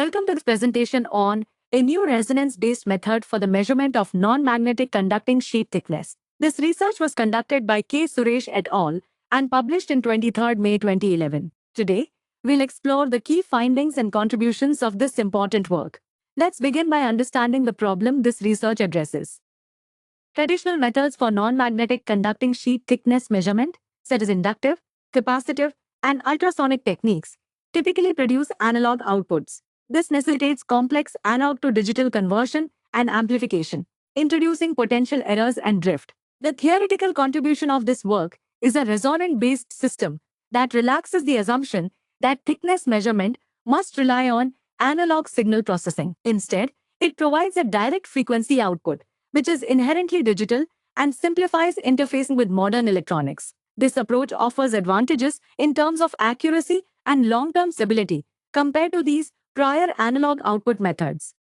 Welcome to this presentation on a new resonance-based method for the measurement of non-magnetic conducting sheet thickness. This research was conducted by K. Suresh et al. And published in 23 May 2011. Today, we'll explore the key findings and contributions of this important work. Let's begin by understanding the problem this research addresses. Traditional methods for non-magnetic conducting sheet thickness measurement, such as inductive, capacitive, and ultrasonic techniques, typically produce analog outputs. This necessitates complex analog-to-digital conversion and amplification, introducing potential errors and drift. The theoretical contribution of this work is a resonant-based system that relaxes the assumption that thickness measurement must rely on analog signal processing. Instead, it provides a direct frequency output, which is inherently digital and simplifies interfacing with modern electronics. This approach offers advantages in terms of accuracy and long-term stability compared to these prior analog output methods.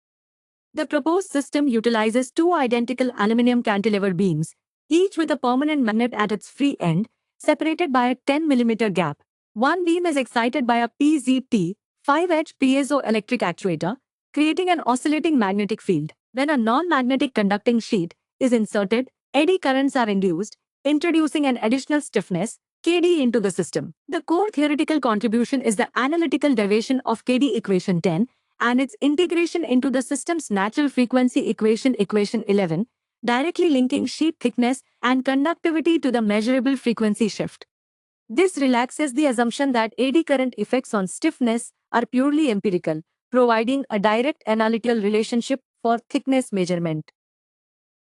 The proposed system utilizes two identical aluminum cantilever beams, each with a permanent magnet at its free end, separated by a 10 mm gap. One beam is excited by a PZT 5H piezoelectric actuator, creating an oscillating magnetic field. When a non-magnetic conducting sheet is inserted, eddy currents are induced, introducing an additional stiffness, Kd, into the system. The core theoretical contribution is the analytical derivation of Kd equation 10 and its integration into the system's natural frequency equation 11, directly linking sheet thickness and conductivity to the measurable frequency shift. This relaxes the assumption that eddy current effects on stiffness are purely empirical, providing a direct analytical relationship for thickness measurement.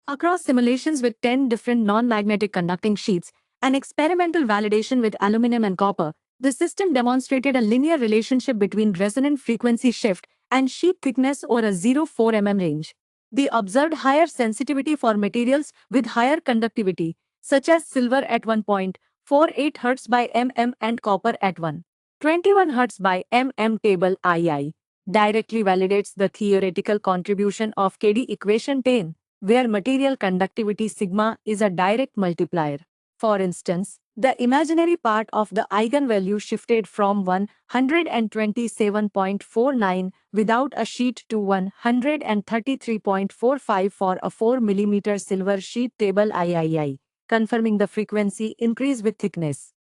Across simulations with 10 different non-magnetic conducting sheets and experimental validation with aluminum and copper, the system demonstrated a linear relationship between resonant frequency shift and sheet thickness over a 0.4 mm range. The observed higher sensitivity for materials with higher conductivity, such as silver at 1.48 Hz by mm and copper at 1.21 Hz by mm table II, directly validates the theoretical contribution of Kd equation 10, where material conductivity sigma is a direct multiplier. For instance, the imaginary part of the eigenvalue shifted from 127.49 without a sheet to 133.45 for a 4 mm silver sheet table III, confirming the frequency increase with thickness.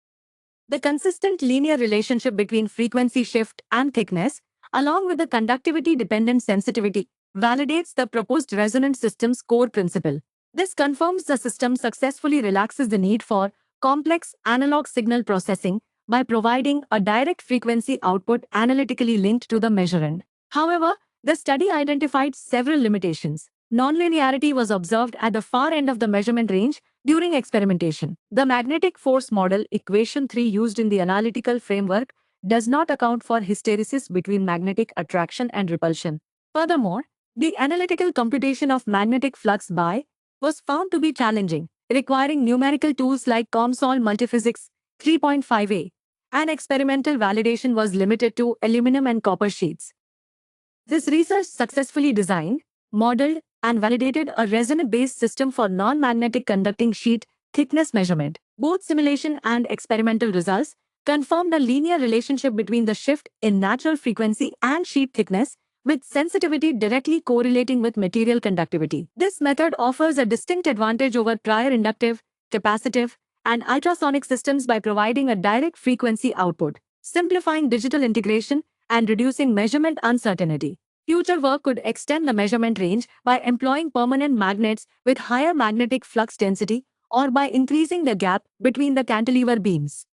The consistent linear relationship between frequency shift and thickness, along with the conductivity-dependent sensitivity, validates the proposed resonant system's core principle. This confirms the system successfully relaxes the need for complex analog signal processing by providing a direct frequency output analytically linked to the measurand. However, the study identified several limitations. Nonlinearity was observed at the far end of the measurement range during experimentation. The magnetic force model equation 3 used in the analytical framework does not account for hysteresis between magnetic attraction and repulsion. Furthermore, the analytical computation of magnetic flux was found to be challenging, requiring numerical tools like COMSOL Multiphysics 3.5a, and experimental validation was limited to aluminum and copper sheets. This research successfully designed, modeled, and validated a resonant-based system for non-magnetic conducting sheet thickness measurement. Both simulation and experimental results confirmed a linear relationship between the shift in natural frequency and sheet thickness, with sensitivity directly correlating with material conductivity. This method offers a distinct advantage over prior inductive, capacitive, and ultrasonic systems by providing a direct frequency output, simplifying digital integration and reducing measurement uncertainty. Future work could extend the measurement range by employing permanent magnets with higher magnetic flux density or by increasing the gap between the cantilever beams.